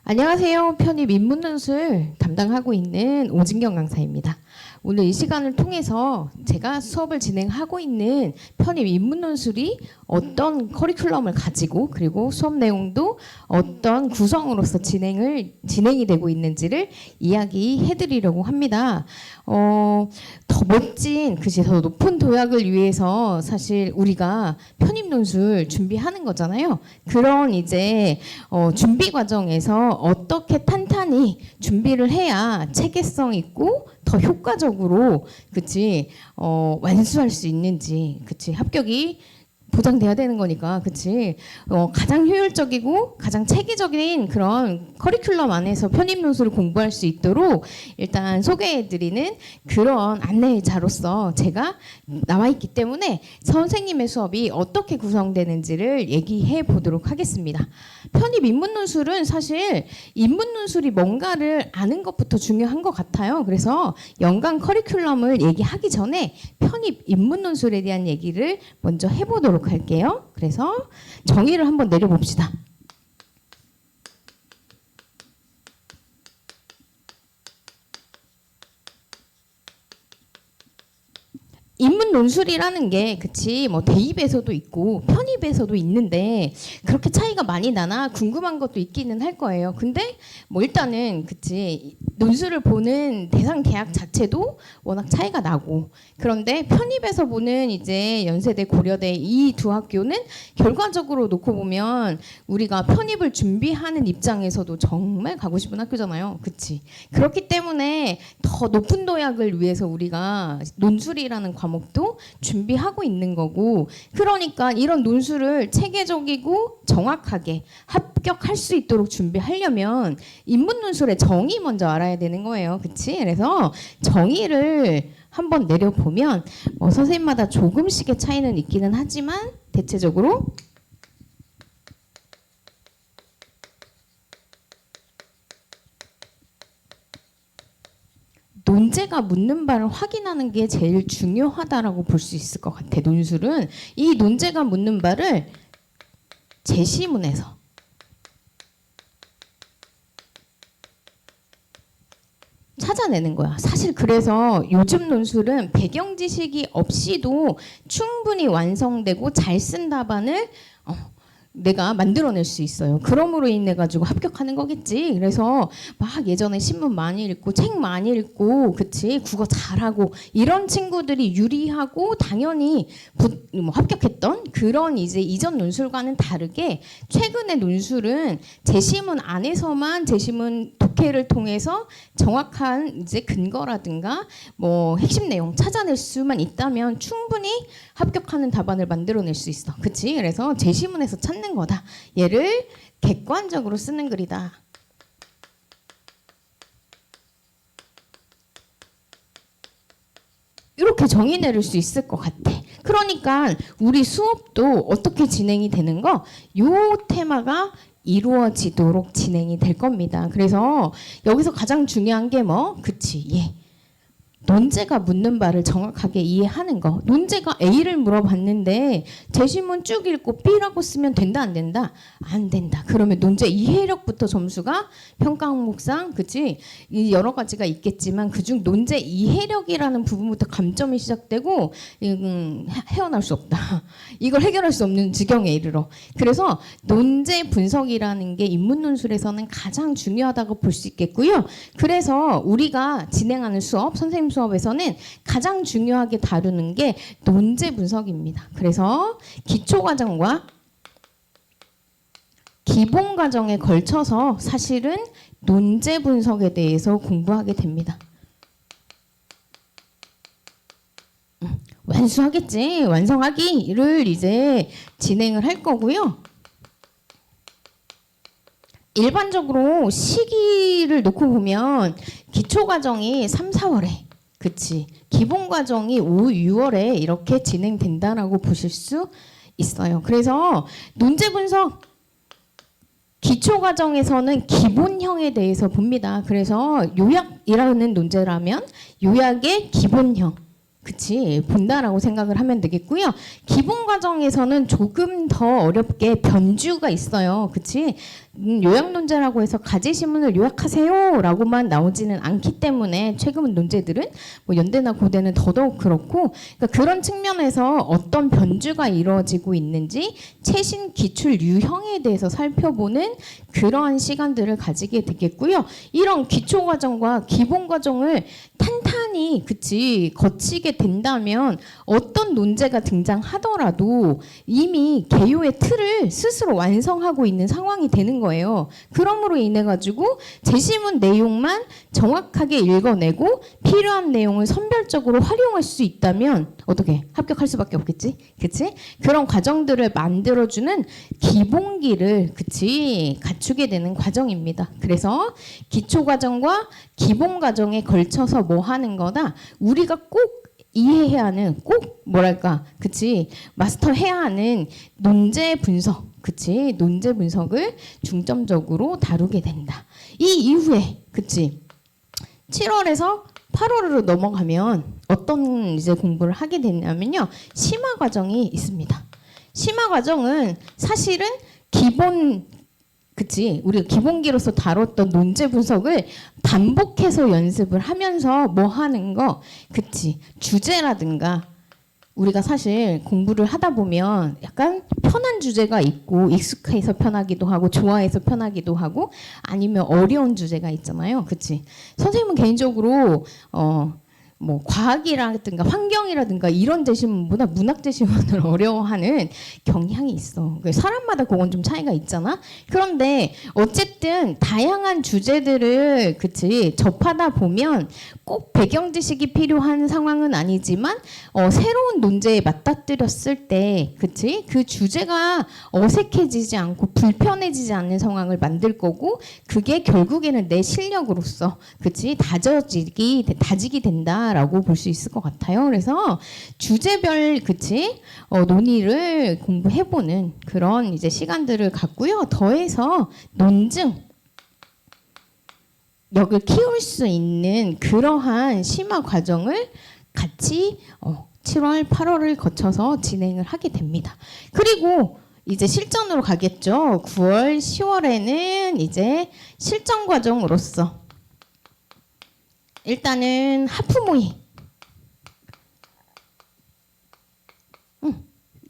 안녕하세요. 편입 인문논술 담당하고 있는 오진경 강사입니다. 오늘 이 시간을 통해서 제가 수업을 진행하고 있는 편입 인문논술이 어떤 커리큘럼을 가지고 그리고 수업 내용도 어떤 구성으로서 진행이 되고 있는지를 이야기해드리려고 합니다. 더 멋진, 더 높은 도약을 위해서 사실 우리가 편입 논술 준비하는 거잖아요. 그런 이제 준비 과정에서 어떻게 탄탄히 준비를 해야 체계성 있고 더 효과적으로 완수할 수 있는지, 합격이 보장돼야 되는 거니까, 가장 효율적이고 가장 체계적인 그런 커리큘럼 안에서 편입 논술을 공부할 수 있도록 일단 소개해드리는 그런 안내자로서 제가 나와 있기 때문에 선생님의 수업이 어떻게 구성되는지를 얘기해 보도록 하겠습니다. 편입 인문 논술은 사실 인문 논술이 뭔가를 아는 것부터 중요한 것 같아요. 그래서 연간 커리큘럼을 얘기하기 전에 편입 인문 논술에 대한 얘기를 먼저 해보도록 할게요. 그래서 정의를 한번 내려봅시다. 인문 논술이라는 게 대입에서도 있고 편입에서도 있는데 그렇게 차이가 많이 나나 궁금한 것도 있기는 할 거예요. 근데 일단은 논술을 보는 대상 계약 자체도 워낙 차이가 나고, 그런데 편입에서 보는 이제 연세대, 고려대 이 두 학교는 결과적으로 놓고 보면 우리가 편입을 준비하는 입장에서도 정말 가고 싶은 학교잖아요. 그렇기 때문에 더 높은 도약을 위해서 우리가 논술이라는 과목도 준비하고 있는 거고, 그러니까 이런 논술을 체계적이고 정확하게 합격할 수 있도록 준비하려면 인문 논술의 정의 먼저 알아야 되는 거예요. 그래서 정의를 한번 내려보면 선생님마다 조금씩의 차이는 있기는 하지만 대체적으로 논제가 묻는 바를 확인하는 게 제일 중요하다라고 볼 수 있을 것 같아. 논술은 이 논제가 묻는 바를 제시문에서 찾아내는 거야. 사실 그래서 요즘 논술은 배경 지식이 없이도 충분히 완성되고 잘 쓴 답안을 내가 만들어낼 수 있어요. 그럼으로 인해 가지고 합격하는 거겠지. 그래서 막 예전에 신문 많이 읽고 책 많이 읽고 국어 잘하고 이런 친구들이 유리하고 당연히 합격했던 그런 이제 이전 논술과는 다르게 최근의 논술은 제시문 안에서만 제시문 독해를 통해서 정확한 이제 근거라든가 핵심 내용 찾아낼 수만 있다면 충분히 합격하는 답안을 만들어낼 수 있어. 그래서 제시문에서 찾는 거다. 얘를 객관적으로 쓰는 글이다. 이렇게 정의 내릴 수 있을 것 같아. 그러니까 우리 수업도 어떻게 진행이 되는 거? 요 테마가 이루어지도록 진행이 될 겁니다. 그래서 여기서 가장 중요한 게 논제가 묻는 바를 정확하게 이해하는 거. 논제가 A를 물어봤는데 제시문 쭉 읽고 B라고 쓰면 된다, 안 된다? 안 된다. 그러면 논제 이해력부터 점수가 평가 항목상 여러 가지가 있겠지만 그중 논제 이해력이라는 부분부터 감점이 시작되고 헤어날 수 없다. 이걸 해결할 수 없는 지경에 이르러. 그래서 논제 분석이라는 게 인문 논술에서는 가장 중요하다고 볼 수 있겠고요. 그래서 우리가 진행하는 수업, 선생님 수업에서는 가장 중요하게 다루는 게 논제 분석입니다. 그래서 기초 과정과 기본 과정에 걸쳐서 사실은 논제 분석에 대해서 공부하게 됩니다. 완수하겠지. 완성하기를 이제 진행을 할 거고요. 일반적으로 시기를 놓고 보면 기초 과정이 3, 4월에 기본 과정이 5, 6월에 이렇게 진행된다라고 보실 수 있어요. 그래서 논제 분석 기초 과정에서는 기본형에 대해서 봅니다. 그래서 요약이라는 논제라면 요약의 기본형, 그치 본다라고 생각을 하면 되겠고요. 기본 과정에서는 조금 더 어렵게 변주가 있어요. 그치 요약 논제라고 해서 가지신문을 요약하세요라고만 나오지는 않기 때문에 최근 논제들은 뭐 연대나 고대는 더더욱 그렇고 그러니까 그런 측면에서 어떤 변주가 이루어지고 있는지 최신 기출 유형에 대해서 살펴보는 그러한 시간들을 가지게 되겠고요. 이런 기초 과정과 기본 과정을 탄탄히 그치 거치게 된다면 어떤 논제가 등장하더라도 이미 개요의 틀을 스스로 완성하고 있는 상황이 되는 거예요. 그러므로 인해 가지고 제시문 내용만 정확하게 읽어내고 필요한 내용을 선별적으로 활용할 수 있다면 어떻게 합격할 수밖에 없겠지, 그치? 그런 과정들을 만들어주는 기본기를 그치 갖추게 되는 과정입니다. 그래서 기초 과정과 기본 과정에 걸쳐서 뭐 하는 거다? 우리가 꼭 이해해야 하는 꼭 뭐랄까 그치 마스터해야 하는 논제 분석 그치 논제 분석을 중점적으로 다루게 된다. 이 이후에 그치 7월에서 8월으로 넘어가면 어떤 이제 공부를 하게 되냐면요 심화 과정이 있습니다. 심화 과정은 사실은 기본 그치 우리가 기본기로서 다뤘던 논제 분석을 반복해서 연습을 하면서 뭐 하는 거 그치 주제라든가 우리가 사실 공부를 하다 보면 약간 편한 주제가 있고 익숙해서 편하기도 하고 좋아해서 편하기도 하고 아니면 어려운 주제가 있잖아요. 그치 선생님은 개인적으로 뭐 과학이라든가 환경이라든가 이런 제시문보다 문학 제시문을 어려워하는 경향이 있어. 사람마다 그건 좀 차이가 있잖아. 그런데 어쨌든 다양한 주제들을 그치 접하다 보면 꼭 배경 지식이 필요한 상황은 아니지만 새로운 논제에 맞닥뜨렸을 때 그치 그 주제가 어색해지지 않고 불편해지지 않는 상황을 만들 거고 그게 결국에는 내 실력으로서 그치 다지기 된다. 라고 볼 수 있을 것 같아요. 그래서 주제별 그치 논의를 공부해보는 그런 이제 시간들을 갖고요. 더해서 논증 역을 키울 수 있는 그러한 심화 과정을 같이 7월, 8월을 거쳐서 진행을 하게 됩니다. 그리고 이제 실전으로 가겠죠. 9월, 10월에는 이제 실전 과정으로서 일단은 하프 모의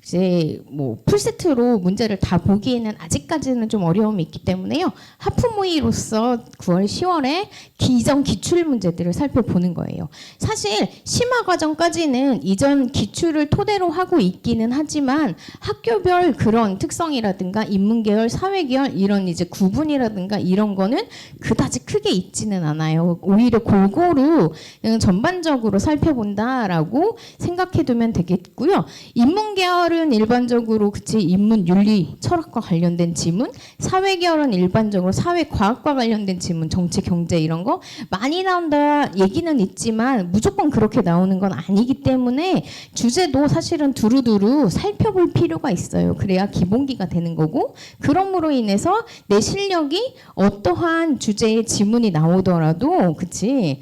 이제 뭐 풀세트로 문제를 다 보기에는 아직까지는 좀 어려움이 있기 때문에요. 하프 모의로서 9월, 10월에 이전 기출 문제들을 살펴보는 거예요. 사실 심화 과정까지는 이전 기출을 토대로 하고 있기는 하지만 학교별 그런 특성이라든가 인문계열, 사회계열 이런 이제 구분이라든가 이런 거는 그다지 크게 있지는 않아요. 오히려 골고루 전반적으로 살펴본다라고 생각해두면 되겠고요. 인문계열은 일반적으로 그치 인문 윤리 철학과 관련된 지문, 사회계열은 일반적으로 사회과학과 관련된 지문, 정치 경제 이런 거 많이 나온다 얘기는 있지만 무조건 그렇게 나오는 건 아니기 때문에 주제도 사실은 두루두루 살펴볼 필요가 있어요. 그래야 기본기가 되는 거고 그럼으로 인해서 내 실력이 어떠한 주제의 지문이 나오더라도 그치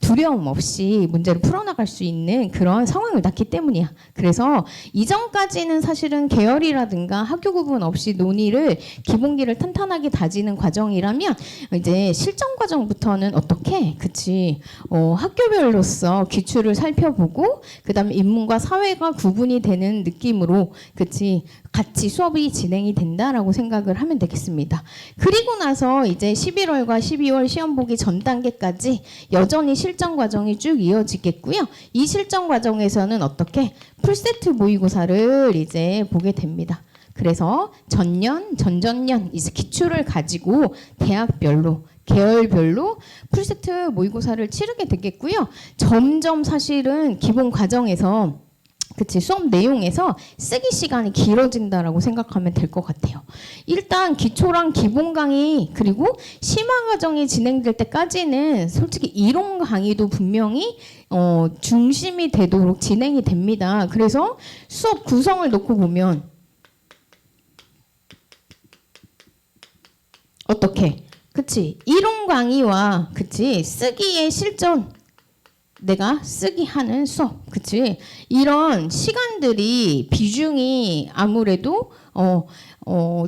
두려움 없이 문제를 풀어나갈 수 있는 그런 상황을 낳기 때문이야. 그래서 이전까지는 사실은 계열이라든가 학교 구분 없이 논의를 기본기를 탄탄하게 다지는 과정이라면 이제 실전 과정부터는 어떻게 그치 학교별로서 기출을 살펴보고 그다음에 인문과 사회가 구분이 되는 느낌으로 그치 같이 수업이 진행이 된다라고 생각을 하면 되겠습니다. 그리고 나서 이제 11월과 12월 시험 보기 전 단계까지 여전히 실전 과정이 쭉 이어지겠고요. 이 실전 과정에서는 어떻게 풀세트 모의고사를 이제 보게 됩니다. 그래서 전년, 전전년 이제 기출을 가지고 대학별로 계열별로 풀세트 모의고사를 치르게 되겠고요. 점점 사실은 기본 과정에서 그치 수업 내용에서 쓰기 시간이 길어진다라고 생각하면 될 것 같아요. 일단 기초랑 기본 강의 그리고 심화 과정이 진행될 때까지는 솔직히 이론 강의도 분명히 중심이 되도록 진행이 됩니다. 그래서 수업 구성을 놓고 보면 어떻게 그치 이론 강의와 그치 쓰기의 실전 내가 쓰기 하는 수업, 그치? 이런 시간들이 비중이 아무래도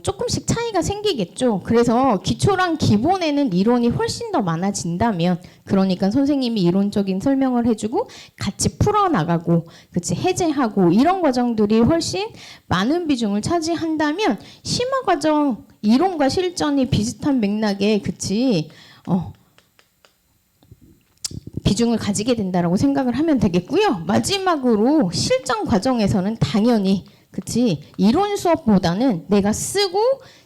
조금씩 차이가 생기겠죠. 그래서 기초랑 기본에는 이론이 훨씬 더 많아진다면, 그러니까 선생님이 이론적인 설명을 해주고 같이 풀어나가고, 그치? 해제하고 이런 과정들이 훨씬 많은 비중을 차지한다면 심화 과정 이론과 실전이 비슷한 맥락에, 그치? 비중을 가지게 된다라고 생각을 하면 되겠고요. 마지막으로 실전 과정에서는 당연히 그치 이론 수업보다는 내가 쓰고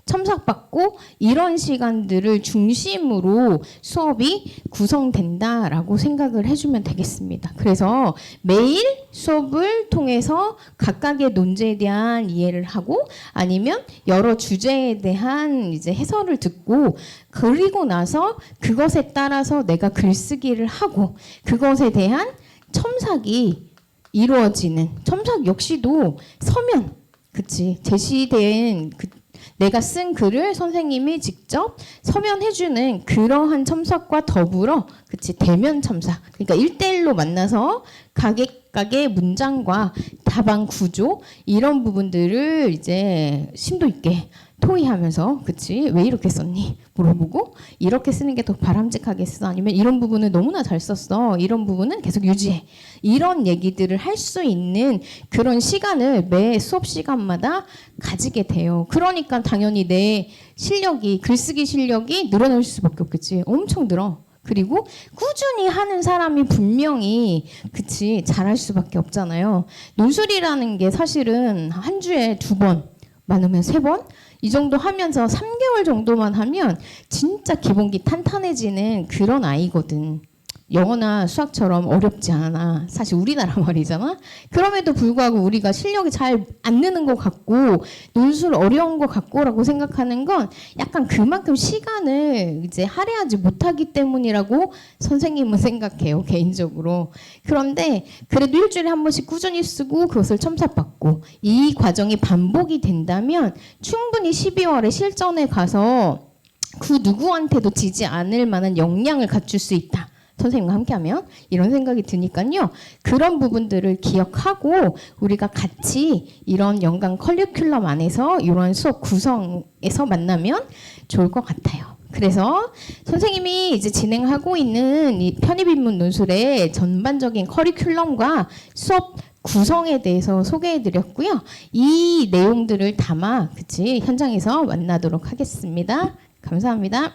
첨삭받고 이런 시간들을 중심으로 수업이 구성된다라고 생각을 해주면 되겠습니다. 그래서 매일 수업을 통해서 각각의 논제에 대한 이해를 하고 아니면 여러 주제에 대한 이제 해설을 듣고 그리고 나서 그것에 따라서 내가 글쓰기를 하고 그것에 대한 첨삭이 이루어지는 첨삭 역시도 서면 그치 제시된 내가 쓴 글을 선생님이 직접 서면해주는 그러한 첨삭과 더불어 그치 대면 첨삭 그러니까 1대1로 만나서 각각의 문장과 답안 구조 이런 부분들을 이제 심도 있게 토의하면서 그치 왜 이렇게 썼니 물어보고 이렇게 쓰는 게 더 바람직하겠어 아니면 이런 부분은 너무나 잘 썼어 이런 부분은 계속 유지해 이런 얘기들을 할 수 있는 그런 시간을 매 수업 시간마다 가지게 돼요. 그러니까 당연히 내 실력이 글쓰기 실력이 늘어날 수밖에 없겠지. 엄청 늘어. 그리고 꾸준히 하는 사람이 분명히 그치 잘할 수밖에 없잖아요. 논술이라는 게 사실은 한 주에 2번 많으면 3번 이 정도 하면서 3개월 정도만 하면 진짜 기본기 탄탄해지는 그런 아이거든. 영어나 수학처럼 어렵지 않아. 사실 우리나라 말이잖아. 그럼에도 불구하고 우리가 실력이 잘 안 느는 것 같고 논술 어려운 것 같고라고 생각하는 건 약간 그만큼 시간을 이제 할애하지 못하기 때문이라고 선생님은 생각해요. 개인적으로. 그런데 그래도 일주일에 한 번씩 꾸준히 쓰고 그것을 첨삭받고 이 과정이 반복이 된다면 충분히 12월에 실전에 가서 그 누구한테도 지지 않을 만한 역량을 갖출 수 있다. 선생님과 함께하면 이런 생각이 드니까요. 그런 부분들을 기억하고 우리가 같이 이런 연간 커리큘럼 안에서 이러한 수업 구성에서 만나면 좋을 것 같아요. 그래서 선생님이 이제 진행하고 있는 이 편입인문 논술의 전반적인 커리큘럼과 수업 구성에 대해서 소개해드렸고요. 이 내용들을 담아 그치 현장에서 만나도록 하겠습니다. 감사합니다.